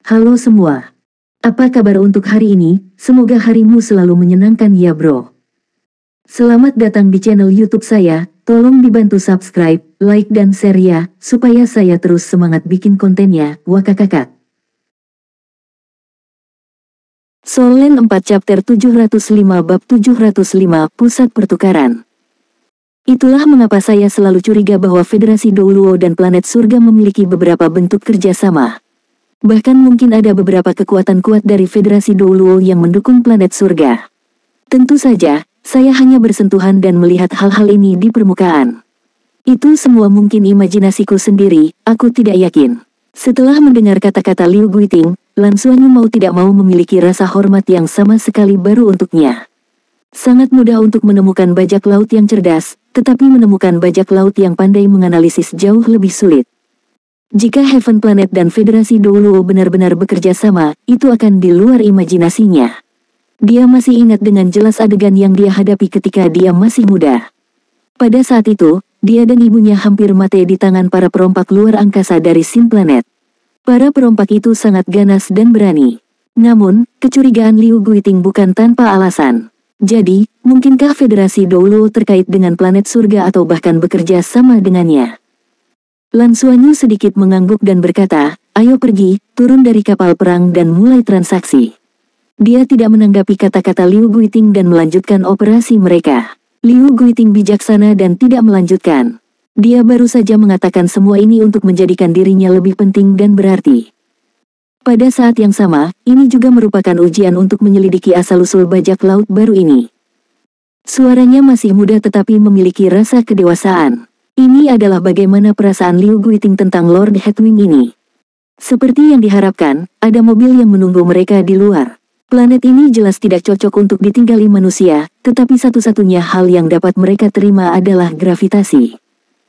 Halo semua. Apa kabar untuk hari ini? Semoga harimu selalu menyenangkan ya bro. Selamat datang di channel YouTube saya. Tolong dibantu subscribe, like dan share ya, supaya saya terus semangat bikin kontennya. Wakakakak. Solen 4 chapter 705 bab 705 Pusat Pertukaran. Itulah mengapa saya selalu curiga bahwa Federasi Douluo dan planet surga memiliki beberapa bentuk kerjasama. Bahkan mungkin ada beberapa kekuatan kuat dari Federasi Douluo yang mendukung planet surga. Tentu saja, saya hanya bersentuhan dan melihat hal-hal ini di permukaan. Itu semua mungkin imajinasiku sendiri, aku tidak yakin. Setelah mendengar kata-kata Liu Guiting, Lan Xuanyu mau tidak mau memiliki rasa hormat yang sama sekali baru untuknya. Sangat mudah untuk menemukan bajak laut yang cerdas, tetapi menemukan bajak laut yang pandai menganalisis jauh lebih sulit. Jika Heaven Planet dan Federasi Douluo benar-benar bekerja sama, itu akan di luar imajinasinya. Dia masih ingat dengan jelas adegan yang dia hadapi ketika dia masih muda. Pada saat itu, dia dan ibunya hampir mati di tangan para perompak luar angkasa dari Sin Planet. Para perompak itu sangat ganas dan berani. Namun, kecurigaan Liu Guiting bukan tanpa alasan. Jadi, mungkinkah Federasi Douluo terkait dengan planet surga atau bahkan bekerja sama dengannya? Lan Xuanyu sedikit mengangguk dan berkata, ayo pergi, turun dari kapal perang dan mulai transaksi. Dia tidak menanggapi kata-kata Liu Guiting dan melanjutkan operasi mereka. Liu Guiting bijaksana dan tidak melanjutkan. Dia baru saja mengatakan semua ini untuk menjadikan dirinya lebih penting dan berarti. Pada saat yang sama, ini juga merupakan ujian untuk menyelidiki asal-usul bajak laut baru ini. Suaranya masih muda tetapi memiliki rasa kedewasaan. Ini adalah bagaimana perasaan Liu Guiting tentang Lord Headwing ini. Seperti yang diharapkan, ada mobil yang menunggu mereka di luar. Planet ini jelas tidak cocok untuk ditinggali manusia, tetapi satu-satunya hal yang dapat mereka terima adalah gravitasi.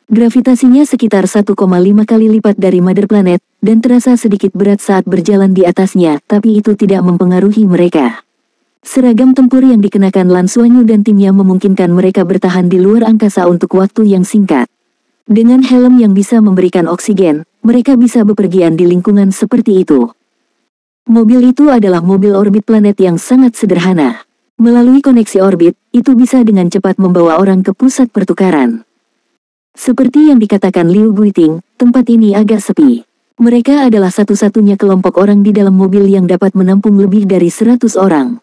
Gravitasinya sekitar 1,5 kali lipat dari Mother Planet, dan terasa sedikit berat saat berjalan di atasnya, tapi itu tidak mempengaruhi mereka. Seragam tempur yang dikenakan Lan Xuanyu dan timnya memungkinkan mereka bertahan di luar angkasa untuk waktu yang singkat. Dengan helm yang bisa memberikan oksigen, mereka bisa bepergian di lingkungan seperti itu. Mobil itu adalah mobil orbit planet yang sangat sederhana. Melalui koneksi orbit, itu bisa dengan cepat membawa orang ke pusat pertukaran. Seperti yang dikatakan Liu Guiting, tempat ini agak sepi. Mereka adalah satu-satunya kelompok orang di dalam mobil yang dapat menampung lebih dari 100 orang.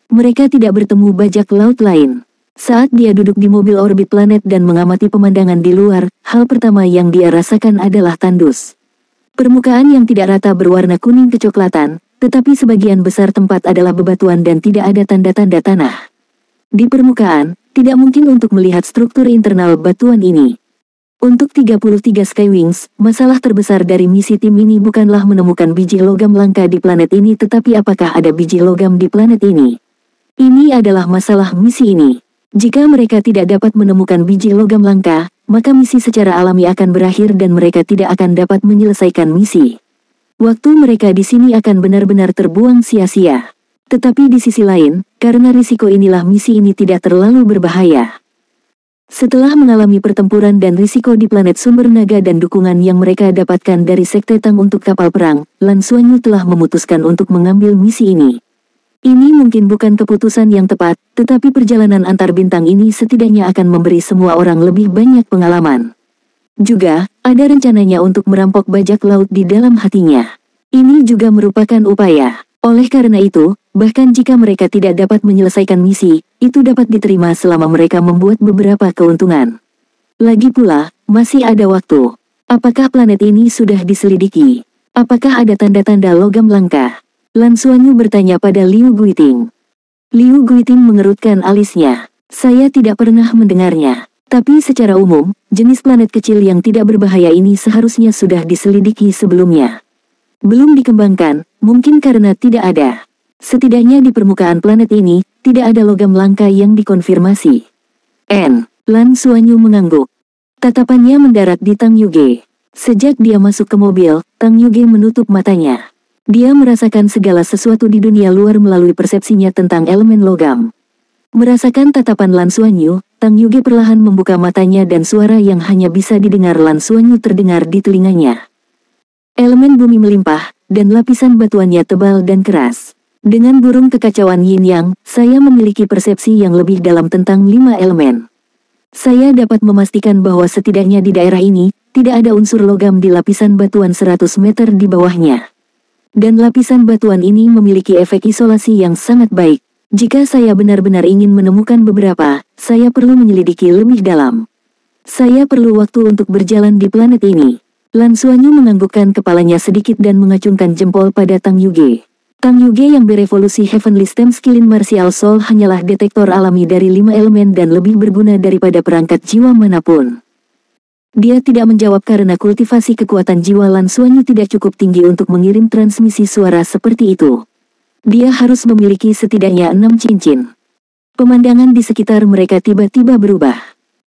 Mereka tidak bertemu bajak laut lain. Saat dia duduk di mobil orbit planet dan mengamati pemandangan di luar, hal pertama yang dia rasakan adalah tandus. Permukaan yang tidak rata berwarna kuning kecoklatan, tetapi sebagian besar tempat adalah bebatuan dan tidak ada tanda-tanda tanah. Di permukaan, tidak mungkin untuk melihat struktur internal batuan ini. Untuk 33 Skywings, masalah terbesar dari misi tim ini bukanlah menemukan biji logam langka di planet ini tetapi apakah ada biji logam di planet ini. Ini adalah masalah misi ini. Jika mereka tidak dapat menemukan biji logam langka, maka misi secara alami akan berakhir dan mereka tidak akan dapat menyelesaikan misi. Waktu mereka di sini akan benar-benar terbuang sia-sia. Tetapi di sisi lain, karena risiko inilah misi ini tidak terlalu berbahaya. Setelah mengalami pertempuran dan risiko di planet sumber naga dan dukungan yang mereka dapatkan dari Sekte Tang untuk kapal perang, Lan Xuanyu telah memutuskan untuk mengambil misi ini. Ini mungkin bukan keputusan yang tepat, tetapi perjalanan antar bintang ini setidaknya akan memberi semua orang lebih banyak pengalaman. Juga, ada rencananya untuk merampok bajak laut di dalam hatinya. Ini juga merupakan upaya. Oleh karena itu, bahkan jika mereka tidak dapat menyelesaikan misi, itu dapat diterima selama mereka membuat beberapa keuntungan. Lagi pula, masih ada waktu. Apakah planet ini sudah diselidiki? Apakah ada tanda-tanda logam langka? Lan Xuanyu bertanya pada Liu Guiting. Liu Guiting mengerutkan alisnya. Saya tidak pernah mendengarnya. Tapi secara umum, jenis planet kecil yang tidak berbahaya ini seharusnya sudah diselidiki sebelumnya. Belum dikembangkan, mungkin karena tidak ada. Setidaknya di permukaan planet ini, tidak ada logam langka yang dikonfirmasi. Lan Xuanyu mengangguk. Tatapannya mendarat di Tang Yuge. Sejak dia masuk ke mobil, Tang Yuge menutup matanya. Dia merasakan segala sesuatu di dunia luar melalui persepsinya tentang elemen logam. Merasakan tatapan Lan Xuanyu, Tang Yuge perlahan membuka matanya dan suara yang hanya bisa didengar Lan Xuanyu terdengar di telinganya. Elemen bumi melimpah, dan lapisan batuannya tebal dan keras. Dengan burung kekacauan Yin Yang, saya memiliki persepsi yang lebih dalam tentang 5 elemen. Saya dapat memastikan bahwa setidaknya di daerah ini, tidak ada unsur logam di lapisan batuan 100 meter di bawahnya. Dan lapisan batuan ini memiliki efek isolasi yang sangat baik. Jika saya benar-benar ingin menemukan beberapa, saya perlu menyelidiki lebih dalam. Saya perlu waktu untuk berjalan di planet ini. Lan Xuanyu menganggukkan kepalanya sedikit dan mengacungkan jempol pada Tang Yuge. Tang Yuge yang berevolusi Heavenly Stem Skillin Martial Soul hanyalah detektor alami dari 5 elemen dan lebih berguna daripada perangkat jiwa manapun. Dia tidak menjawab karena kultivasi kekuatan jiwa Lan Xuanyu tidak cukup tinggi untuk mengirim transmisi suara seperti itu. Dia harus memiliki setidaknya 6 cincin. Pemandangan di sekitar mereka tiba-tiba berubah.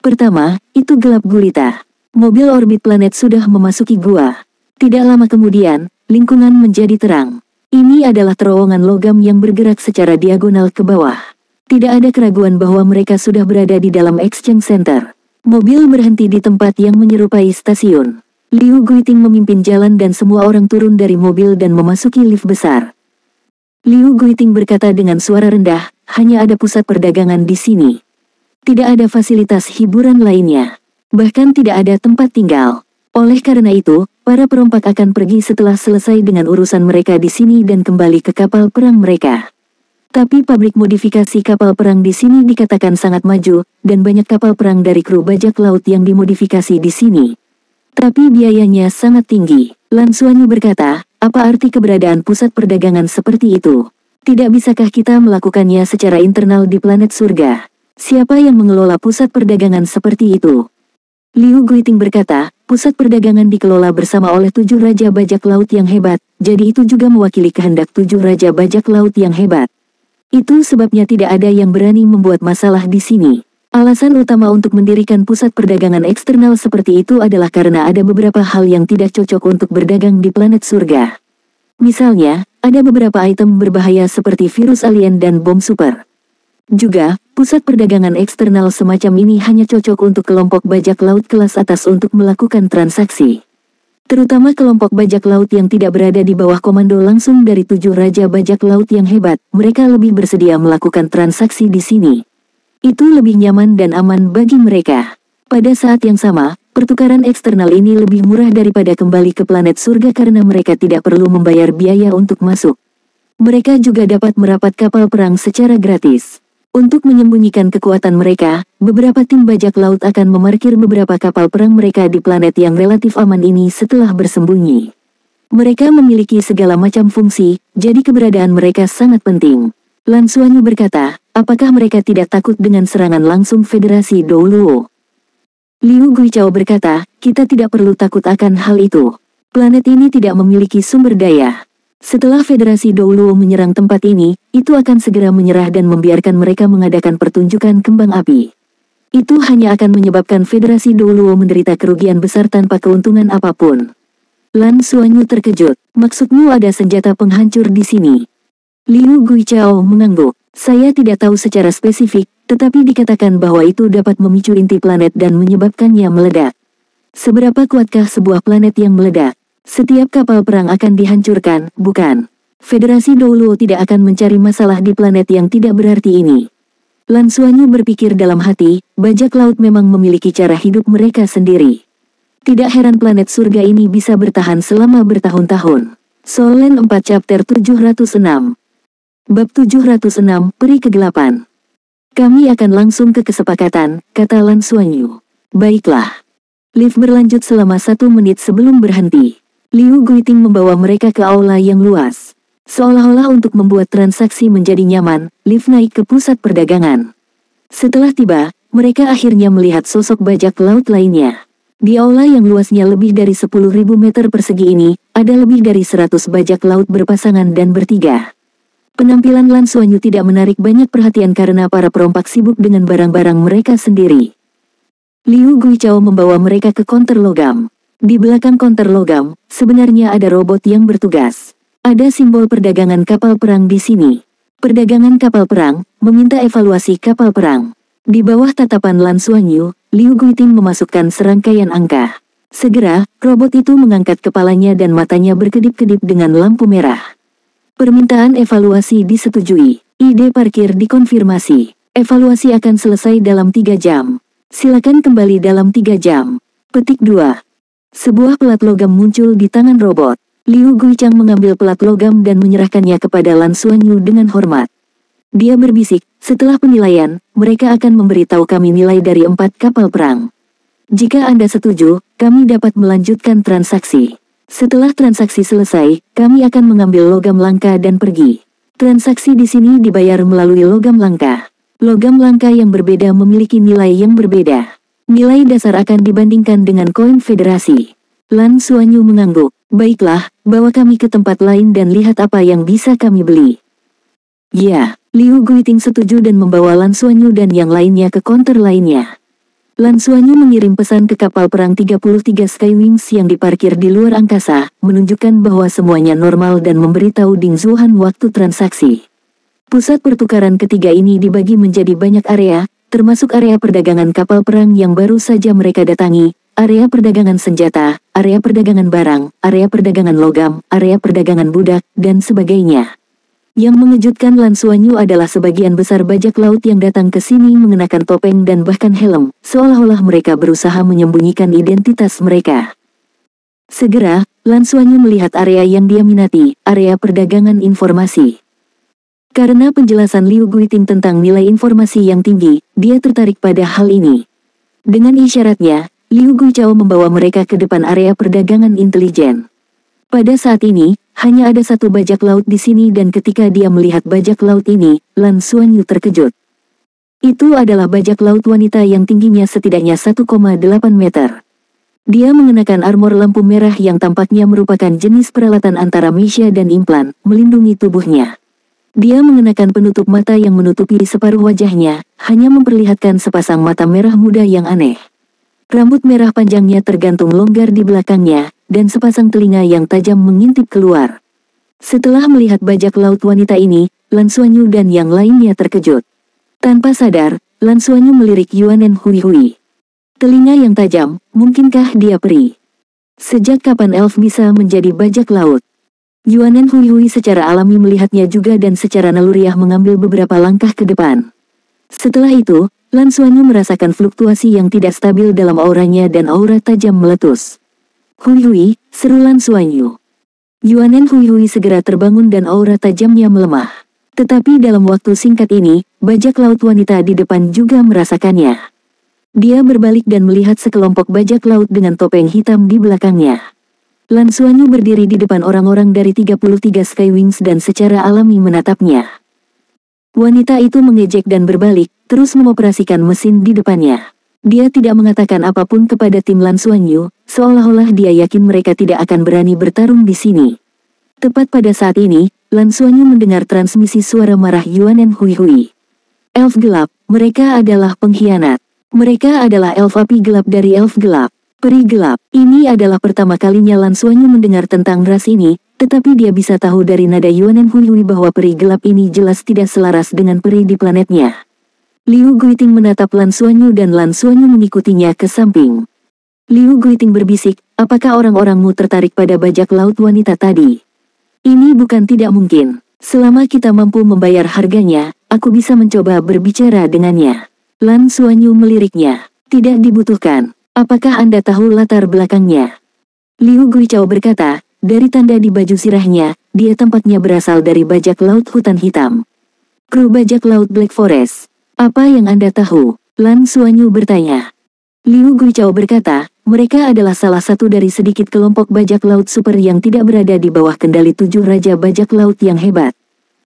Pertama, itu gelap gulita. Mobil orbit planet sudah memasuki gua. Tidak lama kemudian, lingkungan menjadi terang. Ini adalah terowongan logam yang bergerak secara diagonal ke bawah. Tidak ada keraguan bahwa mereka sudah berada di dalam Exchange Center. Mobil berhenti di tempat yang menyerupai stasiun. Liu Guiting memimpin jalan dan semua orang turun dari mobil dan memasuki lift besar. Liu Guiting berkata dengan suara rendah, hanya ada pusat perdagangan di sini. Tidak ada fasilitas hiburan lainnya. Bahkan tidak ada tempat tinggal. Oleh karena itu, para perompak akan pergi setelah selesai dengan urusan mereka di sini dan kembali ke kapal perang mereka. Tapi pabrik modifikasi kapal perang di sini dikatakan sangat maju, dan banyak kapal perang dari kru bajak laut yang dimodifikasi di sini. Tapi biayanya sangat tinggi. Lan Xuanyu berkata, apa arti keberadaan pusat perdagangan seperti itu? Tidak bisakah kita melakukannya secara internal di planet surga? Siapa yang mengelola pusat perdagangan seperti itu? Liu Guiting berkata, pusat perdagangan dikelola bersama oleh 7 raja bajak laut yang hebat, jadi itu juga mewakili kehendak 7 raja bajak laut yang hebat. Itu sebabnya tidak ada yang berani membuat masalah di sini. Alasan utama untuk mendirikan pusat perdagangan eksternal seperti itu adalah karena ada beberapa hal yang tidak cocok untuk berdagang di planet surga. Misalnya, ada beberapa item berbahaya seperti virus alien dan bom super. Juga, pusat perdagangan eksternal semacam ini hanya cocok untuk kelompok bajak laut kelas atas untuk melakukan transaksi. Terutama kelompok bajak laut yang tidak berada di bawah komando langsung dari 7 raja bajak laut yang hebat, mereka lebih bersedia melakukan transaksi di sini. Itu lebih nyaman dan aman bagi mereka. Pada saat yang sama, pertukaran eksternal ini lebih murah daripada kembali ke planet surga karena mereka tidak perlu membayar biaya untuk masuk. Mereka juga dapat merapat kapal perang secara gratis. Untuk menyembunyikan kekuatan mereka, beberapa tim bajak laut akan memarkir beberapa kapal perang mereka di planet yang relatif aman ini setelah bersembunyi. Mereka memiliki segala macam fungsi, jadi keberadaan mereka sangat penting. Lan Xuanyu berkata, apakah mereka tidak takut dengan serangan langsung Federasi Douluo? Liu Guichao berkata, kita tidak perlu takut akan hal itu. Planet ini tidak memiliki sumber daya. Setelah Federasi Douluo menyerang tempat ini, itu akan segera menyerah dan membiarkan mereka mengadakan pertunjukan kembang api. Itu hanya akan menyebabkan Federasi Douluo menderita kerugian besar tanpa keuntungan apapun. Lan Xuanyu terkejut, maksudmu ada senjata penghancur di sini? Liu Guichao mengangguk. Saya tidak tahu secara spesifik, tetapi dikatakan bahwa itu dapat memicu inti planet dan menyebabkannya meledak. Seberapa kuatkah sebuah planet yang meledak? Setiap kapal perang akan dihancurkan, bukan? Federasi Douluo tidak akan mencari masalah di planet yang tidak berarti ini. Lan Xuanyu berpikir dalam hati, bajak laut memang memiliki cara hidup mereka sendiri. Tidak heran planet surga ini bisa bertahan selama bertahun-tahun. Solen 4 chapter 706. Bab 706, Peri Kegelapan. Kami akan langsung ke kesepakatan, kata Lan Xuanyu. Baiklah. Lift berlanjut selama 1 menit sebelum berhenti. Liu Guiting membawa mereka ke aula yang luas. Seolah-olah untuk membuat transaksi menjadi nyaman, lift naik ke pusat perdagangan. Setelah tiba, mereka akhirnya melihat sosok bajak laut lainnya. Di aula yang luasnya lebih dari 10.000 meter persegi ini, ada lebih dari 100 bajak laut berpasangan dan bertiga. Penampilan Lan Xuanyu tidak menarik banyak perhatian karena para perompak sibuk dengan barang-barang mereka sendiri. Liu Guichao membawa mereka ke konter logam. Di belakang konter logam, sebenarnya ada robot yang bertugas. Ada simbol perdagangan kapal perang di sini. Perdagangan kapal perang, meminta evaluasi kapal perang. Di bawah tatapan Lan Xuanyu, Liu Guiting memasukkan serangkaian angka. Segera, robot itu mengangkat kepalanya dan matanya berkedip-kedip dengan lampu merah. Permintaan evaluasi disetujui. Ide parkir dikonfirmasi. Evaluasi akan selesai dalam 3 jam. Silakan kembali dalam 3 jam. Petik 2. Sebuah pelat logam muncul di tangan robot. Liu Guichang mengambil pelat logam dan menyerahkannya kepada Lan Xuanyu dengan hormat. Dia berbisik, setelah penilaian, mereka akan memberitahu kami nilai dari 4 kapal perang. Jika Anda setuju, kami dapat melanjutkan transaksi. Setelah transaksi selesai, kami akan mengambil logam langka dan pergi. Transaksi di sini dibayar melalui logam langka. Logam langka yang berbeda memiliki nilai yang berbeda. Nilai dasar akan dibandingkan dengan koin federasi. Lan Xuanyu mengangguk. Baiklah, bawa kami ke tempat lain dan lihat apa yang bisa kami beli. Ya, Liu Guiting setuju dan membawa Lan Xuanyu dan yang lainnya ke konter lainnya. Lan Xuanyu mengirim pesan ke kapal perang 33 Skywings yang diparkir di luar angkasa, menunjukkan bahwa semuanya normal dan memberitahu Ding Zuhan waktu transaksi. Pusat pertukaran ketiga ini dibagi menjadi banyak area, termasuk area perdagangan kapal perang yang baru saja mereka datangi, area perdagangan senjata, area perdagangan barang, area perdagangan logam, area perdagangan budak, dan sebagainya. Yang mengejutkan Lan Xuanyu adalah sebagian besar bajak laut yang datang ke sini mengenakan topeng dan bahkan helm, seolah-olah mereka berusaha menyembunyikan identitas mereka. Segera, Lan Xuanyu melihat area yang dia minati, area perdagangan informasi. Karena penjelasan Liu Guiting tentang nilai informasi yang tinggi, dia tertarik pada hal ini. Dengan isyaratnya, Liu Guichao membawa mereka ke depan area perdagangan intelijen. Pada saat ini, hanya ada satu bajak laut di sini dan ketika dia melihat bajak laut ini, Lan Xuanyu terkejut. Itu adalah bajak laut wanita yang tingginya setidaknya 1,8 meter. Dia mengenakan armor lampu merah yang tampaknya merupakan jenis peralatan antara mesia dan implan, melindungi tubuhnya. Dia mengenakan penutup mata yang menutupi separuh wajahnya, hanya memperlihatkan sepasang mata merah muda yang aneh. Rambut merah panjangnya tergantung longgar di belakangnya, dan sepasang telinga yang tajam mengintip keluar. Setelah melihat bajak laut wanita ini, Lan Xuanyu dan yang lainnya terkejut. Tanpa sadar, Lan Xuanyu melirik Yuanen Hui Hui. Telinga yang tajam, mungkinkah dia peri? Sejak kapan elf bisa menjadi bajak laut? Yuanen Hui Hui secara alami melihatnya juga dan secara naluriah mengambil beberapa langkah ke depan. Setelah itu, Lan Xuanyu merasakan fluktuasi yang tidak stabil dalam auranya dan aura tajam meletus. Hui Hui, seru Lan Xuanyu. Yuanen Hui Hui segera terbangun dan aura tajamnya melemah. Tetapi dalam waktu singkat ini, bajak laut wanita di depan juga merasakannya. Dia berbalik dan melihat sekelompok bajak laut dengan topeng hitam di belakangnya. Lan Xuanyu berdiri di depan orang-orang dari 33 Skywings dan secara alami menatapnya. Wanita itu mengejek dan berbalik, terus mengoperasikan mesin di depannya. Dia tidak mengatakan apapun kepada tim Lan Xuanyu, seolah-olah dia yakin mereka tidak akan berani bertarung di sini. Tepat pada saat ini, Lan Xuanyu mendengar transmisi suara marah Yuanen Hui Hui. Elf gelap, mereka adalah pengkhianat. Mereka adalah elf api gelap dari elf gelap. Peri gelap. Ini adalah pertama kalinya Lan Xuanyu mendengar tentang ras ini, tetapi dia bisa tahu dari nada Yuanen Hui Hui bahwa peri gelap ini jelas tidak selaras dengan peri di planetnya. Liu Guiting menatap Lan Xuanyu dan Lan Xuanyu mengikutinya ke samping. Liu Guiting berbisik, apakah orang-orangmu tertarik pada bajak laut wanita tadi? Ini bukan tidak mungkin. Selama kita mampu membayar harganya, aku bisa mencoba berbicara dengannya. Lan Xuanyu meliriknya. Tidak dibutuhkan. Apakah Anda tahu latar belakangnya? Liu Guichao berkata, dari tanda di baju sirahnya, dia tampaknya berasal dari bajak laut hutan hitam. Kru bajak laut Black Forest. Apa yang Anda tahu? Lan Xuanyu bertanya. Liu Guichao berkata, mereka adalah salah satu dari sedikit kelompok bajak laut super yang tidak berada di bawah kendali 7 raja bajak laut yang hebat.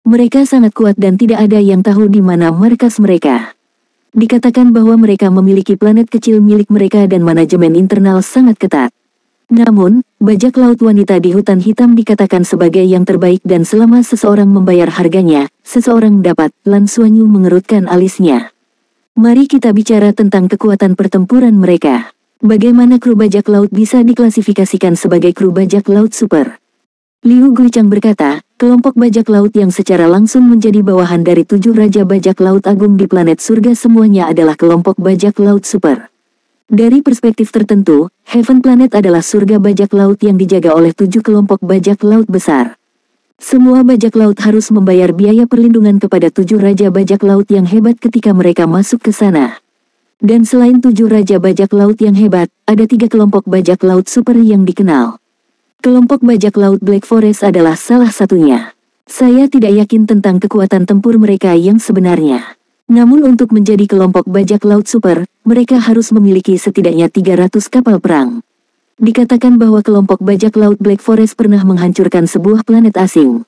Mereka sangat kuat dan tidak ada yang tahu di mana markas mereka. Dikatakan bahwa mereka memiliki planet kecil milik mereka dan manajemen internal sangat ketat. Namun, bajak laut wanita di hutan hitam dikatakan sebagai yang terbaik dan selama seseorang membayar harganya, seseorang dapat. Lan Xuanyu mengerutkan alisnya. Mari kita bicara tentang kekuatan pertempuran mereka. Bagaimana kru bajak laut bisa diklasifikasikan sebagai kru bajak laut super? Liu Guichang berkata, kelompok bajak laut yang secara langsung menjadi bawahan dari 7 raja bajak laut agung di planet surga semuanya adalah kelompok bajak laut super. Dari perspektif tertentu, Heaven Planet adalah surga bajak laut yang dijaga oleh 7 kelompok bajak laut besar. Semua bajak laut harus membayar biaya perlindungan kepada 7 raja bajak laut yang hebat ketika mereka masuk ke sana. Dan selain 7 raja bajak laut yang hebat, ada 3 kelompok bajak laut super yang dikenal. Kelompok bajak laut Black Forest adalah salah satunya. Saya tidak yakin tentang kekuatan tempur mereka yang sebenarnya. Namun untuk menjadi kelompok bajak laut super, mereka harus memiliki setidaknya 300 kapal perang. Dikatakan bahwa kelompok bajak laut Black Forest pernah menghancurkan sebuah planet asing.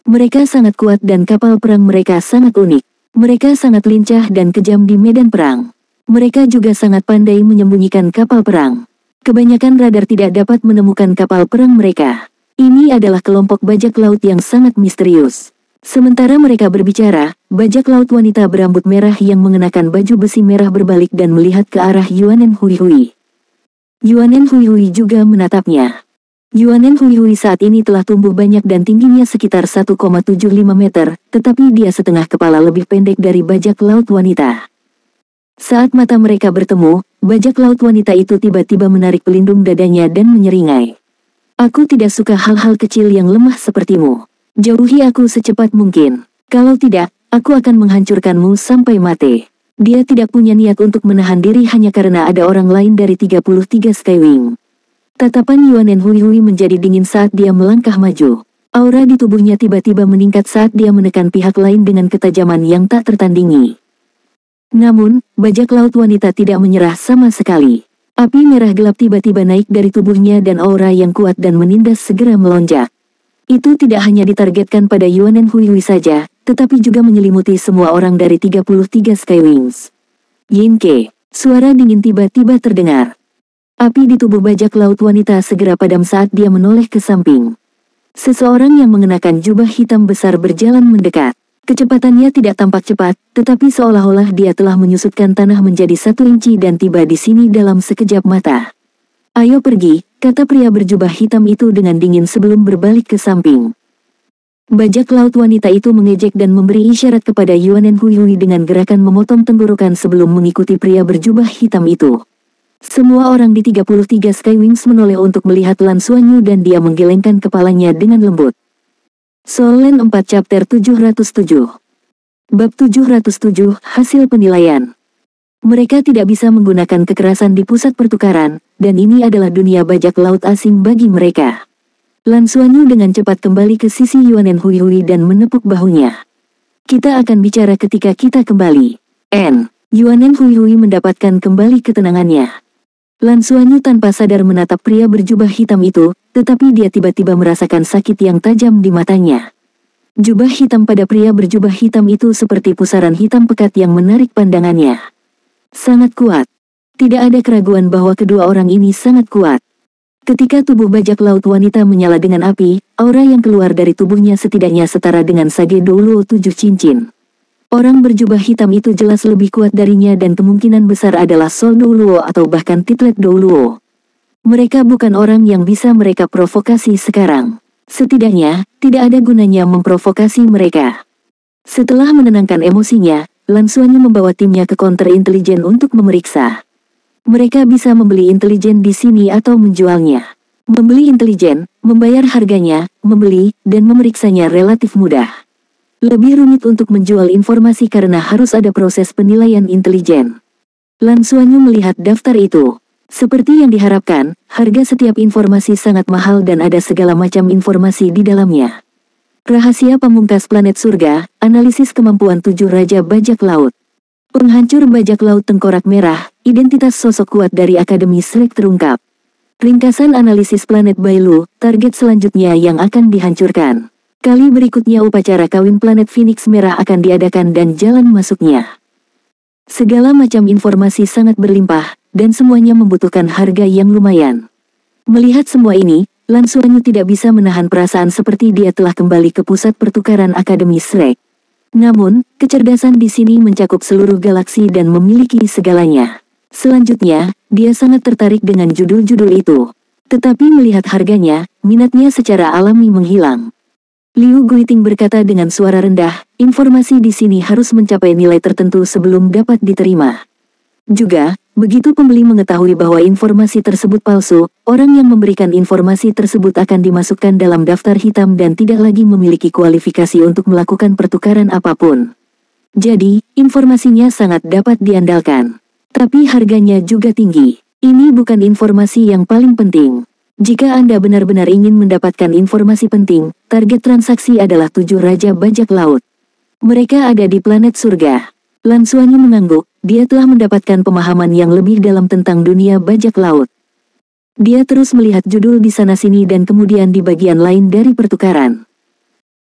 Mereka sangat kuat dan kapal perang mereka sangat unik. Mereka sangat lincah dan kejam di medan perang. Mereka juga sangat pandai menyembunyikan kapal perang. Kebanyakan radar tidak dapat menemukan kapal perang mereka. Ini adalah kelompok bajak laut yang sangat misterius. Sementara mereka berbicara, bajak laut wanita berambut merah yang mengenakan baju besi merah berbalik dan melihat ke arah Yuanen Hui Hui. Yuanen Hui Hui juga menatapnya. Yuanen Hui Hui saat ini telah tumbuh banyak dan tingginya sekitar 1,75 meter, tetapi dia setengah kepala lebih pendek dari bajak laut wanita. Saat mata mereka bertemu, bajak laut wanita itu tiba-tiba menarik pelindung dadanya dan menyeringai. Aku tidak suka hal-hal kecil yang lemah sepertimu. Jauhi aku secepat mungkin. Kalau tidak, aku akan menghancurkanmu sampai mati. Dia tidak punya niat untuk menahan diri hanya karena ada orang lain dari 33 Skywing. Tatapan Yuanen Hui Hui menjadi dingin saat dia melangkah maju. Aura di tubuhnya tiba-tiba meningkat saat dia menekan pihak lain dengan ketajaman yang tak tertandingi. Namun, bajak laut wanita tidak menyerah sama sekali. Api merah gelap tiba-tiba naik dari tubuhnya dan aura yang kuat dan menindas segera melonjak. Itu tidak hanya ditargetkan pada Yuanen Hui Hui saja, tetapi juga menyelimuti semua orang dari 33 Skywings. Yinke, suara dingin tiba-tiba terdengar. Api di tubuh bajak laut wanita segera padam saat dia menoleh ke samping. Seseorang yang mengenakan jubah hitam besar berjalan mendekat. Kecepatannya tidak tampak cepat, tetapi seolah-olah dia telah menyusutkan tanah menjadi 1 inci dan tiba di sini dalam sekejap mata. Ayo pergi, kata pria berjubah hitam itu dengan dingin sebelum berbalik ke samping. Bajak laut wanita itu mengejek dan memberi isyarat kepada Yuanen Hui Hui dengan gerakan memotong tenggorokan sebelum mengikuti pria berjubah hitam itu. Semua orang di 33 Skywings menoleh untuk melihat Lan Xuanyu dan dia menggelengkan kepalanya dengan lembut. Soul Land 4 Chapter 707 Bab 707 Hasil Penilaian. Mereka tidak bisa menggunakan kekerasan di pusat pertukaran, dan ini adalah dunia bajak laut asing bagi mereka. Lan Xuanyu dengan cepat kembali ke sisi Yuanen Hui Hui dan menepuk bahunya. Kita akan bicara ketika kita kembali. Yuanen Hui Hui mendapatkan kembali ketenangannya. Lan Xuanyu tanpa sadar menatap pria berjubah hitam itu, tetapi dia tiba-tiba merasakan sakit yang tajam di matanya. Jubah hitam pada pria berjubah hitam itu seperti pusaran hitam pekat yang menarik pandangannya. Sangat kuat. Tidak ada keraguan bahwa kedua orang ini sangat kuat. Ketika tubuh bajak laut wanita menyala dengan api, aura yang keluar dari tubuhnya setidaknya setara dengan Sage Douluo 7 cincin. Orang berjubah hitam itu jelas lebih kuat darinya dan kemungkinan besar adalah Soul Douluo atau bahkan Titlet Douluo. Mereka bukan orang yang bisa mereka provokasi sekarang. Setidaknya, tidak ada gunanya memprovokasi mereka. Setelah menenangkan emosinya, Lan Xuanyu membawa timnya ke counter intelijen untuk memeriksa. Mereka bisa membeli intelijen di sini atau menjualnya. Membeli intelijen, membayar harganya, membeli, dan memeriksanya relatif mudah. Lebih rumit untuk menjual informasi karena harus ada proses penilaian intelijen. Lan Xuanyu melihat daftar itu. Seperti yang diharapkan, harga setiap informasi sangat mahal dan ada segala macam informasi di dalamnya. Rahasia pamungkas planet surga, analisis kemampuan 7 raja bajak laut. Penghancur bajak laut tengkorak merah, identitas sosok kuat dari Akademi Shrek terungkap. Ringkasan analisis planet Bailu, target selanjutnya yang akan dihancurkan. Kali berikutnya upacara kawin planet Phoenix Merah akan diadakan dan jalan masuknya. Segala macam informasi sangat berlimpah, dan semuanya membutuhkan harga yang lumayan. Melihat semua ini, Lan Xuanyu tidak bisa menahan perasaan seperti dia telah kembali ke pusat pertukaran Akademi Shrek. Namun, kecerdasan di sini mencakup seluruh galaksi dan memiliki segalanya. Selanjutnya, dia sangat tertarik dengan judul-judul itu. Tetapi melihat harganya, minatnya secara alami menghilang. Liu Guiting berkata dengan suara rendah, informasi di sini harus mencapai nilai tertentu sebelum dapat diterima. Juga, begitu pembeli mengetahui bahwa informasi tersebut palsu, orang yang memberikan informasi tersebut akan dimasukkan dalam daftar hitam dan tidak lagi memiliki kualifikasi untuk melakukan pertukaran apapun. Jadi, informasinya sangat dapat diandalkan. Tapi harganya juga tinggi. Ini bukan informasi yang paling penting. Jika Anda benar-benar ingin mendapatkan informasi penting, target transaksi adalah 7 Raja Bajak Laut. Mereka ada di planet surga. Lan Xuanyu mengangguk, dia telah mendapatkan pemahaman yang lebih dalam tentang dunia bajak laut. Dia terus melihat judul di sana-sini dan kemudian di bagian lain dari pertukaran.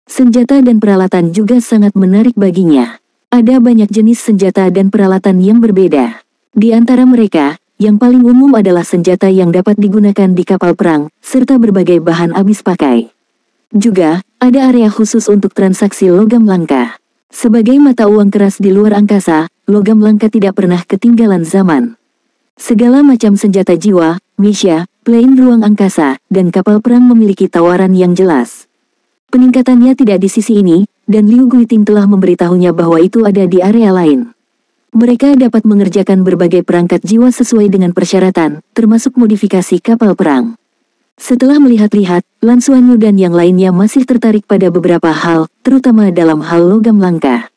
Senjata dan peralatan juga sangat menarik baginya. Ada banyak jenis senjata dan peralatan yang berbeda. Di antara mereka, yang paling umum adalah senjata yang dapat digunakan di kapal perang, serta berbagai bahan habis pakai. Juga, ada area khusus untuk transaksi logam langka. Sebagai mata uang keras di luar angkasa, logam langka tidak pernah ketinggalan zaman. Segala macam senjata jiwa, misya, plane ruang angkasa, dan kapal perang memiliki tawaran yang jelas. Peningkatannya tidak di sisi ini, dan Liu Guiting telah memberitahunya bahwa itu ada di area lain. Mereka dapat mengerjakan berbagai perangkat jiwa sesuai dengan persyaratan, termasuk modifikasi kapal perang. Setelah melihat-lihat, Lan Xuanyu dan yang lainnya masih tertarik pada beberapa hal, terutama dalam hal logam langka.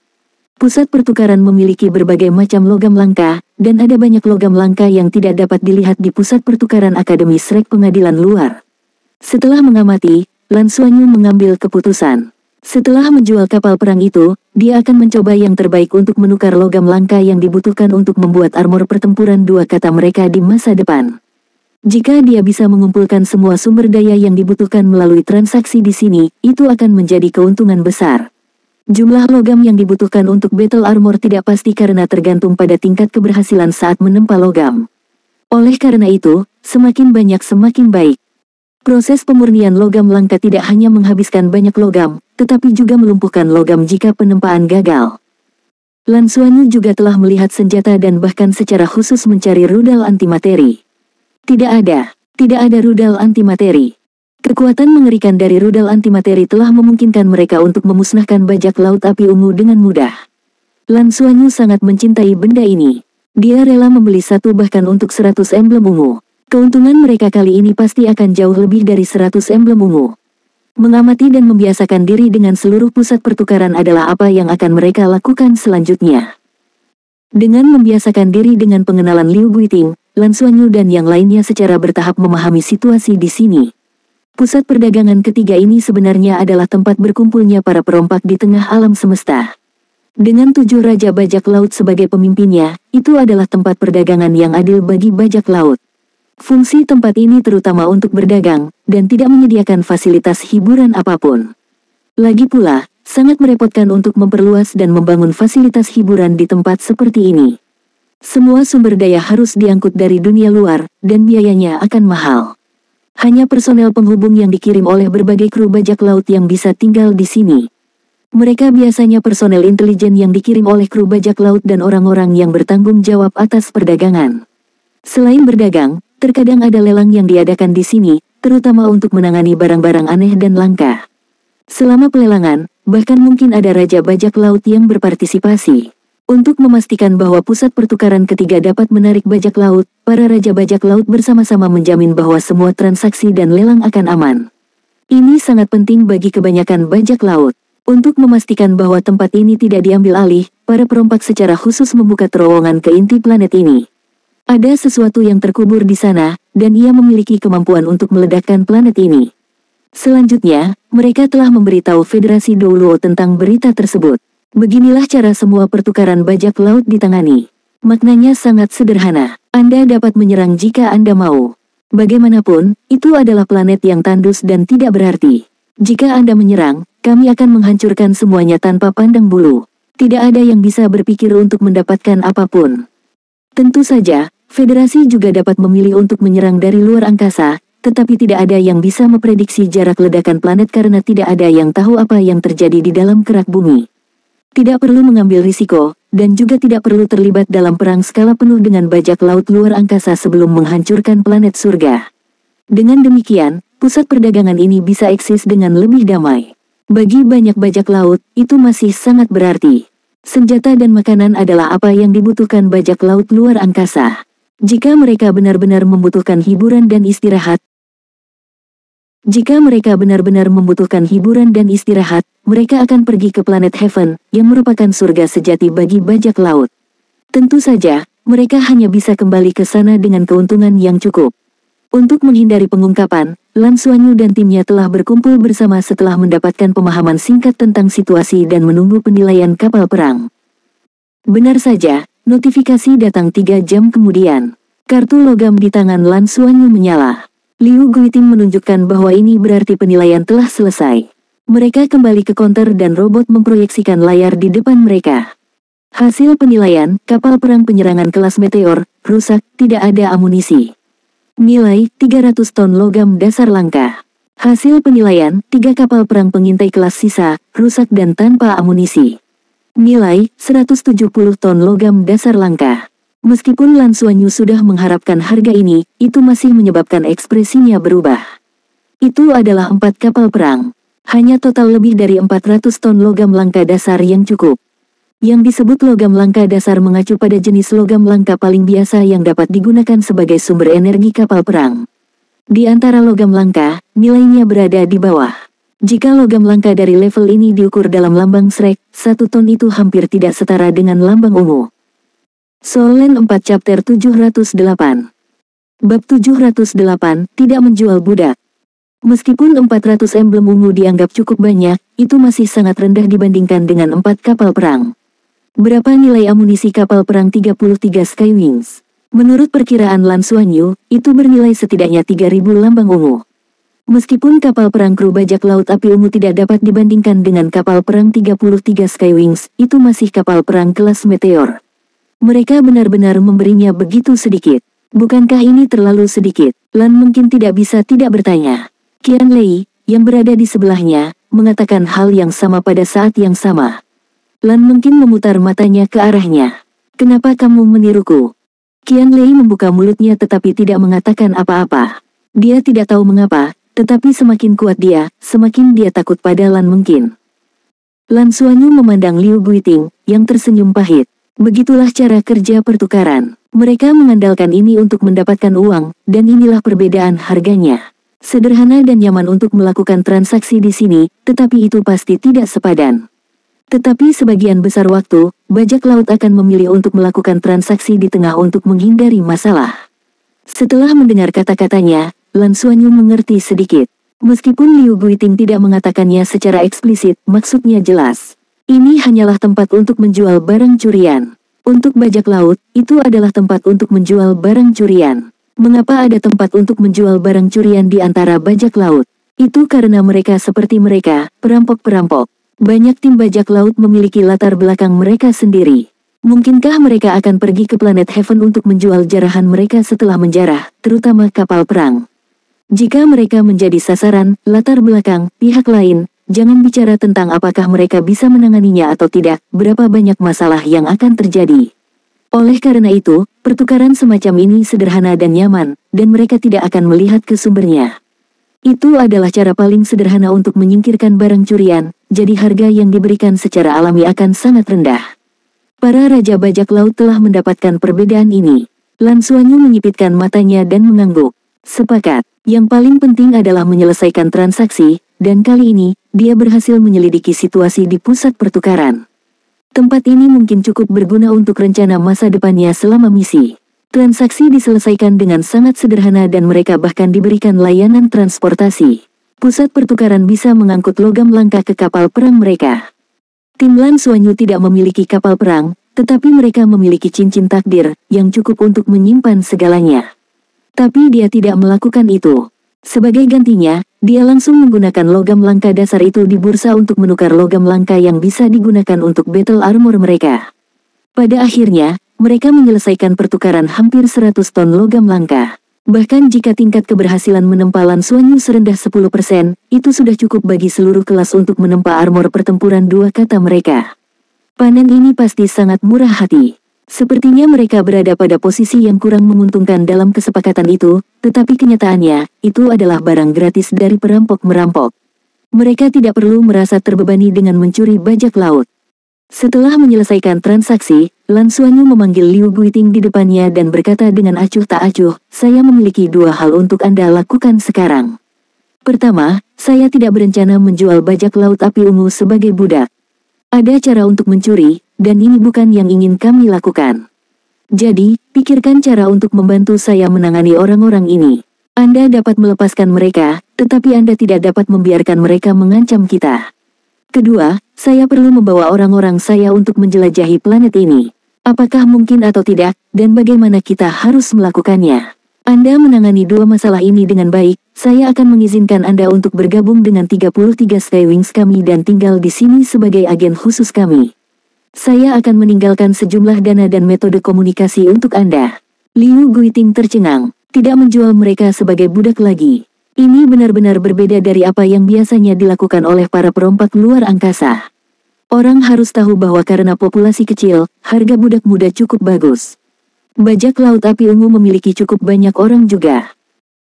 Pusat pertukaran memiliki berbagai macam logam langka, dan ada banyak logam langka yang tidak dapat dilihat di pusat pertukaran Akademi Shrek Pengadilan Luar. Setelah mengamati, Lan Xuanyu mengambil keputusan. Setelah menjual kapal perang itu, dia akan mencoba yang terbaik untuk menukar logam langka yang dibutuhkan untuk membuat armor pertempuran dua kata mereka di masa depan. Jika dia bisa mengumpulkan semua sumber daya yang dibutuhkan melalui transaksi di sini, itu akan menjadi keuntungan besar. Jumlah logam yang dibutuhkan untuk battle armor tidak pasti karena tergantung pada tingkat keberhasilan saat menempa logam. Oleh karena itu, semakin banyak semakin baik. Proses pemurnian logam langka tidak hanya menghabiskan banyak logam, tetapi juga melumpuhkan logam jika penempaan gagal. Lan Xuanyu juga telah melihat senjata dan bahkan secara khusus mencari rudal antimateri. Tidak ada rudal antimateri. Kekuatan mengerikan dari rudal antimateri telah memungkinkan mereka untuk memusnahkan bajak laut api ungu dengan mudah. Lan Xuanyu sangat mencintai benda ini. Dia rela membeli satu bahkan untuk 100 emblem ungu. Keuntungan mereka kali ini pasti akan jauh lebih dari 100 emblem ungu. Mengamati dan membiasakan diri dengan seluruh pusat pertukaran adalah apa yang akan mereka lakukan selanjutnya. Dengan membiasakan diri dengan pengenalan Liu Guiting, Lan Xuanyu dan yang lainnya secara bertahap memahami situasi di sini. Pusat perdagangan ketiga ini sebenarnya adalah tempat berkumpulnya para perompak di tengah alam semesta. Dengan 7 Raja Bajak Laut sebagai pemimpinnya, itu adalah tempat perdagangan yang adil bagi bajak laut. Fungsi tempat ini terutama untuk berdagang, dan tidak menyediakan fasilitas hiburan apapun. Lagi pula, sangat merepotkan untuk memperluas dan membangun fasilitas hiburan di tempat seperti ini. Semua sumber daya harus diangkut dari dunia luar, dan biayanya akan mahal. Hanya personel penghubung yang dikirim oleh berbagai kru bajak laut yang bisa tinggal di sini. Mereka biasanya personel intelijen yang dikirim oleh kru bajak laut dan orang-orang yang bertanggung jawab atas perdagangan. Selain berdagang, terkadang ada lelang yang diadakan di sini, terutama untuk menangani barang-barang aneh dan langka. Selama pelelangan, bahkan mungkin ada Raja Bajak Laut yang berpartisipasi. Untuk memastikan bahwa pusat pertukaran ketiga dapat menarik bajak laut, para Raja Bajak Laut bersama-sama menjamin bahwa semua transaksi dan lelang akan aman. Ini sangat penting bagi kebanyakan bajak laut. Untuk memastikan bahwa tempat ini tidak diambil alih, para perompak secara khusus membuka terowongan ke inti planet ini. Ada sesuatu yang terkubur di sana, dan ia memiliki kemampuan untuk meledakkan planet ini. Selanjutnya, mereka telah memberitahu Federasi Douluo tentang berita tersebut. Beginilah cara semua pertukaran bajak laut ditangani. Maknanya sangat sederhana. Anda dapat menyerang jika Anda mau. Bagaimanapun, itu adalah planet yang tandus dan tidak berarti. Jika Anda menyerang, kami akan menghancurkan semuanya tanpa pandang bulu. Tidak ada yang bisa berpikir untuk mendapatkan apapun. Tentu saja, Federasi juga dapat memilih untuk menyerang dari luar angkasa, tetapi tidak ada yang bisa memprediksi jarak ledakan planet karena tidak ada yang tahu apa yang terjadi di dalam kerak bumi. Tidak perlu mengambil risiko, dan juga tidak perlu terlibat dalam perang skala penuh dengan bajak laut luar angkasa sebelum menghancurkan planet surga. Dengan demikian, pusat perdagangan ini bisa eksis dengan lebih damai. Bagi banyak bajak laut, itu masih sangat berarti. Senjata dan makanan adalah apa yang dibutuhkan bajak laut luar angkasa. Jika mereka benar-benar membutuhkan hiburan dan istirahat, mereka akan pergi ke planet Heaven, yang merupakan surga sejati bagi bajak laut. Tentu saja, mereka hanya bisa kembali ke sana dengan keuntungan yang cukup. Untuk menghindari pengungkapan, Lan Xuanyu dan timnya telah berkumpul bersama setelah mendapatkan pemahaman singkat tentang situasi dan menunggu penilaian kapal perang. Benar saja, notifikasi datang 3 jam kemudian. Kartu logam di tangan Lan Xuanyu menyala. Liu Guiting menunjukkan bahwa ini berarti penilaian telah selesai. Mereka kembali ke counter dan robot memproyeksikan layar di depan mereka. Hasil penilaian, kapal perang penyerangan kelas Meteor, rusak, tidak ada amunisi. Nilai, 300 ton logam dasar langka. Hasil penilaian, 3 kapal perang pengintai kelas sisa, rusak dan tanpa amunisi. Nilai, 170 ton logam dasar langka. Meskipun Lan Xuanyu sudah mengharapkan harga ini, itu masih menyebabkan ekspresinya berubah. Itu adalah 4 kapal perang. Hanya total lebih dari 400 ton logam langka dasar yang cukup. Yang disebut logam langka dasar mengacu pada jenis logam langka paling biasa yang dapat digunakan sebagai sumber energi kapal perang. Di antara logam langka, nilainya berada di bawah. Jika logam langka dari level ini diukur dalam lambang Shrek, 1 ton itu hampir tidak setara dengan lambang ungu. Soul Land 4 Chapter 708. Bab 708, tidak menjual budak. Meskipun 400 emblem ungu dianggap cukup banyak, itu masih sangat rendah dibandingkan dengan 4 kapal perang. Berapa nilai amunisi kapal perang 33 Skywings? Menurut perkiraan Lan Xuanyu, itu bernilai setidaknya 3.000 lambang ungu. Meskipun kapal perang kru bajak laut api ungu tidak dapat dibandingkan dengan kapal perang 33 Skywings, itu masih kapal perang kelas Meteor. Mereka benar-benar memberinya begitu sedikit. Bukankah ini terlalu sedikit? Lan mungkin tidak bisa tidak bertanya. Qianlei, yang berada di sebelahnya, mengatakan hal yang sama pada saat yang sama. Lan mungkin memutar matanya ke arahnya. Kenapa kamu meniruku? Qianlei membuka mulutnya tetapi tidak mengatakan apa-apa. Dia tidak tahu mengapa, tetapi semakin kuat dia, semakin dia takut pada Lan mungkin. Lan Xuanyu memandang Liu Guiting, yang tersenyum pahit. Begitulah cara kerja pertukaran. Mereka mengandalkan ini untuk mendapatkan uang, dan inilah perbedaan harganya. Sederhana dan nyaman untuk melakukan transaksi di sini, tetapi itu pasti tidak sepadan. Tetapi sebagian besar waktu, bajak laut akan memilih untuk melakukan transaksi di tengah untuk menghindari masalah. Setelah mendengar kata-katanya, Lan Xuanyu mengerti sedikit. Meskipun Liu Guiting tidak mengatakannya secara eksplisit, maksudnya jelas. Ini hanyalah tempat untuk menjual barang curian. Untuk bajak laut, itu adalah tempat untuk menjual barang curian. Mengapa ada tempat untuk menjual barang curian di antara bajak laut? Itu karena mereka seperti mereka, perampok-perampok. Banyak tim bajak laut memiliki latar belakang mereka sendiri. Mungkinkah mereka akan pergi ke planet Heaven untuk menjual jarahan mereka setelah menjarah, terutama kapal perang? Jika mereka menjadi sasaran, latar belakang, pihak lain, jangan bicara tentang apakah mereka bisa menanganinya atau tidak, berapa banyak masalah yang akan terjadi. Oleh karena itu, pertukaran semacam ini sederhana dan nyaman, dan mereka tidak akan melihat ke sumbernya. Itu adalah cara paling sederhana untuk menyingkirkan barang curian, jadi harga yang diberikan secara alami akan sangat rendah. Para raja bajak laut telah mendapatkan perbedaan ini. Lan Xuanyu menyipitkan matanya dan mengangguk. Sepakat, yang paling penting adalah menyelesaikan transaksi, dan kali ini, dia berhasil menyelidiki situasi di pusat pertukaran. Tempat ini mungkin cukup berguna untuk rencana masa depannya selama misi. Transaksi diselesaikan dengan sangat sederhana dan mereka bahkan diberikan layanan transportasi. Pusat pertukaran bisa mengangkut logam langka ke kapal perang mereka. Tim Lan Xuanyu tidak memiliki kapal perang, tetapi mereka memiliki cincin takdir, yang cukup untuk menyimpan segalanya. Tapi dia tidak melakukan itu. Sebagai gantinya, dia langsung menggunakan logam langka dasar itu di bursa untuk menukar logam langka yang bisa digunakan untuk battle armor mereka. Pada akhirnya, mereka menyelesaikan pertukaran hampir 100 ton logam langka. Bahkan jika tingkat keberhasilan menempa Lan Xuanyu serendah 10%, itu sudah cukup bagi seluruh kelas untuk menempa armor pertempuran dua, kata mereka. Panen ini pasti sangat murah hati. Sepertinya mereka berada pada posisi yang kurang menguntungkan dalam kesepakatan itu, tetapi kenyataannya, itu adalah barang gratis dari perampok-merampok. Mereka tidak perlu merasa terbebani dengan mencuri bajak laut. Setelah menyelesaikan transaksi, Lan Xuanyu memanggil Liu Guiting di depannya dan berkata dengan acuh tak acuh, "Saya memiliki dua hal untuk Anda lakukan sekarang. Pertama, saya tidak berencana menjual bajak laut api ungu sebagai budak. Ada cara untuk mencuri, dan ini bukan yang ingin kami lakukan. Jadi, pikirkan cara untuk membantu saya menangani orang-orang ini. Anda dapat melepaskan mereka, tetapi Anda tidak dapat membiarkan mereka mengancam kita. Kedua, saya perlu membawa orang-orang saya untuk menjelajahi planet ini. Apakah mungkin atau tidak, dan bagaimana kita harus melakukannya? Anda menangani dua masalah ini dengan baik, saya akan mengizinkan Anda untuk bergabung dengan 33 Skywings kami dan tinggal di sini sebagai agen khusus kami. Saya akan meninggalkan sejumlah dana dan metode komunikasi untuk Anda." Liu Guiting tercengang, tidak menjual mereka sebagai budak lagi. Ini benar-benar berbeda dari apa yang biasanya dilakukan oleh para perompak luar angkasa. Orang harus tahu bahwa karena populasi kecil, harga budak muda cukup bagus. Bajak laut api ungu memiliki cukup banyak orang juga.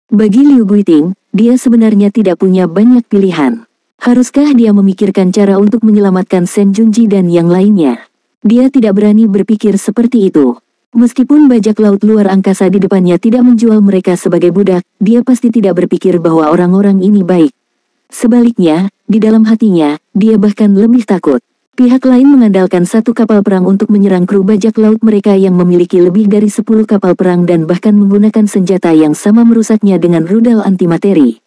Bagi Liu Guiting, dia sebenarnya tidak punya banyak pilihan. Haruskah dia memikirkan cara untuk menyelamatkan Shen Junji dan yang lainnya? Dia tidak berani berpikir seperti itu. Meskipun bajak laut luar angkasa di depannya tidak menjual mereka sebagai budak, dia pasti tidak berpikir bahwa orang-orang ini baik. Sebaliknya, di dalam hatinya, dia bahkan lebih takut. Pihak lain mengandalkan satu kapal perang untuk menyerang kru bajak laut mereka yang memiliki lebih dari 10 kapal perang dan bahkan menggunakan senjata yang sama merusaknya dengan rudal antimateri.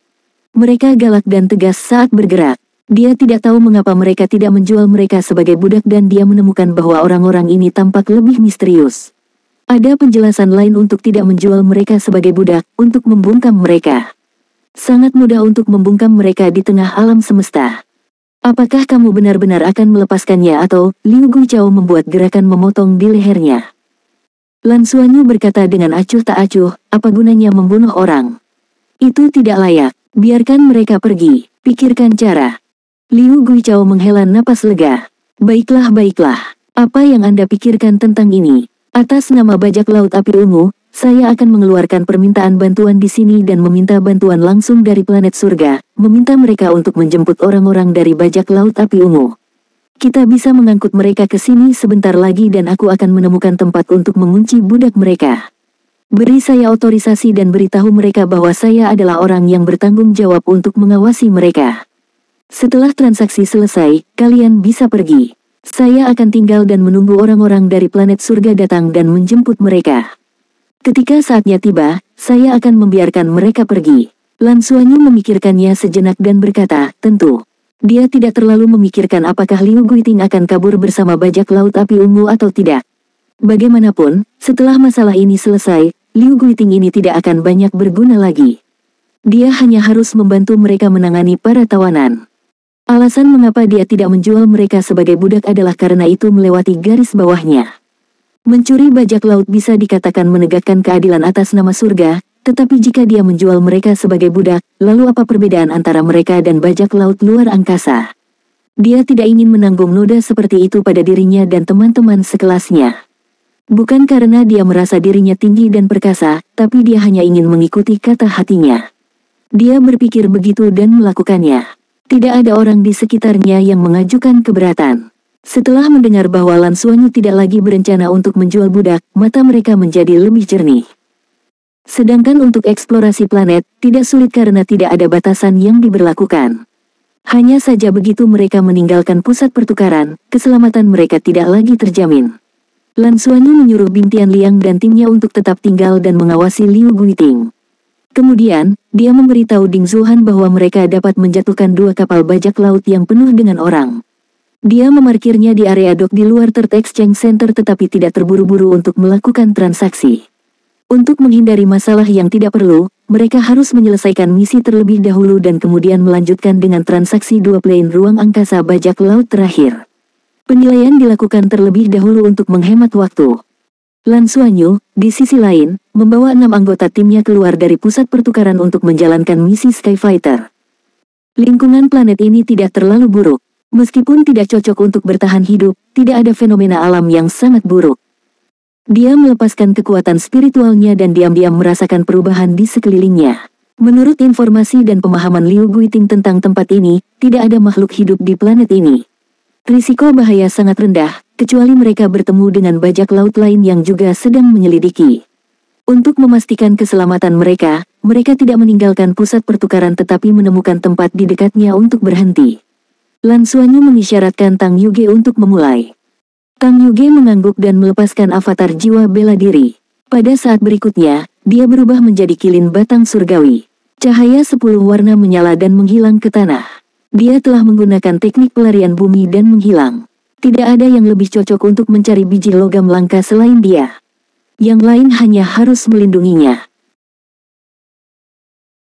Mereka galak dan tegas saat bergerak. Dia tidak tahu mengapa mereka tidak menjual mereka sebagai budak dan dia menemukan bahwa orang-orang ini tampak lebih misterius. Ada penjelasan lain untuk tidak menjual mereka sebagai budak, untuk membungkam mereka. Sangat mudah untuk membungkam mereka di tengah alam semesta. Apakah kamu benar-benar akan melepaskannya atau? Liu Guichao membuat gerakan memotong di lehernya. Lan Xuanyu berkata dengan acuh tak acuh, "Apa gunanya membunuh orang? Itu tidak layak. Biarkan mereka pergi, pikirkan cara." Liu Guichao menghela napas lega. Baiklah. Apa yang Anda pikirkan tentang ini? Atas nama bajak laut api ungu, saya akan mengeluarkan permintaan bantuan di sini dan meminta bantuan langsung dari planet surga, meminta mereka untuk menjemput orang-orang dari bajak laut api ungu. Kita bisa mengangkut mereka ke sini sebentar lagi dan aku akan menemukan tempat untuk mengunci budak mereka. Beri saya otorisasi dan beritahu mereka bahwa saya adalah orang yang bertanggung jawab untuk mengawasi mereka. Setelah transaksi selesai, kalian bisa pergi. Saya akan tinggal dan menunggu orang-orang dari planet surga datang dan menjemput mereka. Ketika saatnya tiba, saya akan membiarkan mereka pergi. Lan Xuanyu memikirkannya sejenak dan berkata, tentu. Dia tidak terlalu memikirkan apakah Liu Guiting akan kabur bersama bajak laut api ungu atau tidak. Bagaimanapun, setelah masalah ini selesai, Liu Guiting ini tidak akan banyak berguna lagi. Dia hanya harus membantu mereka menangani para tawanan. Alasan mengapa dia tidak menjual mereka sebagai budak adalah karena itu melewati garis bawahnya. Mencuri bajak laut bisa dikatakan menegakkan keadilan atas nama surga, tetapi jika dia menjual mereka sebagai budak, lalu apa perbedaan antara mereka dan bajak laut luar angkasa? Dia tidak ingin menanggung noda seperti itu pada dirinya dan teman-teman sekelasnya. Bukan karena dia merasa dirinya tinggi dan perkasa, tapi dia hanya ingin mengikuti kata hatinya. Dia berpikir begitu dan melakukannya. Tidak ada orang di sekitarnya yang mengajukan keberatan. Setelah mendengar bahwa Lan Xuanyu tidak lagi berencana untuk menjual budak, mata mereka menjadi lebih jernih. Sedangkan untuk eksplorasi planet, tidak sulit karena tidak ada batasan yang diberlakukan. Hanya saja begitu mereka meninggalkan pusat pertukaran, keselamatan mereka tidak lagi terjamin. Lan Xuanyu menyuruh Bing Tianliang dan timnya untuk tetap tinggal dan mengawasi Liu Guiting. Kemudian, dia memberitahu Ding Zuhan bahwa mereka dapat menjatuhkan 2 kapal bajak laut yang penuh dengan orang. Dia memarkirnya di area dok di luar Third Exchange Center tetapi tidak terburu-buru untuk melakukan transaksi. Untuk menghindari masalah yang tidak perlu, mereka harus menyelesaikan misi terlebih dahulu dan kemudian melanjutkan dengan transaksi 2 plane ruang angkasa bajak laut terakhir. Penilaian dilakukan terlebih dahulu untuk menghemat waktu. Lan Xuanyu, di sisi lain, membawa 6 anggota timnya keluar dari pusat pertukaran untuk menjalankan misi Skyfighter. Lingkungan planet ini tidak terlalu buruk. Meskipun tidak cocok untuk bertahan hidup, tidak ada fenomena alam yang sangat buruk. Dia melepaskan kekuatan spiritualnya dan diam-diam merasakan perubahan di sekelilingnya. Menurut informasi dan pemahaman Liu Guiting tentang tempat ini, tidak ada makhluk hidup di planet ini. Risiko bahaya sangat rendah, kecuali mereka bertemu dengan bajak laut lain yang juga sedang menyelidiki. Untuk memastikan keselamatan mereka, mereka tidak meninggalkan pusat pertukaran tetapi menemukan tempat di dekatnya untuk berhenti. Lan Xuanyu mengisyaratkan Tang Yuge untuk memulai. Tang Yuge mengangguk dan melepaskan avatar jiwa bela diri. Pada saat berikutnya, dia berubah menjadi kilin batang surgawi. Cahaya 10 warna menyala dan menghilang ke tanah. Dia telah menggunakan teknik pelarian bumi dan menghilang. Tidak ada yang lebih cocok untuk mencari biji logam langka selain dia. Yang lain hanya harus melindunginya.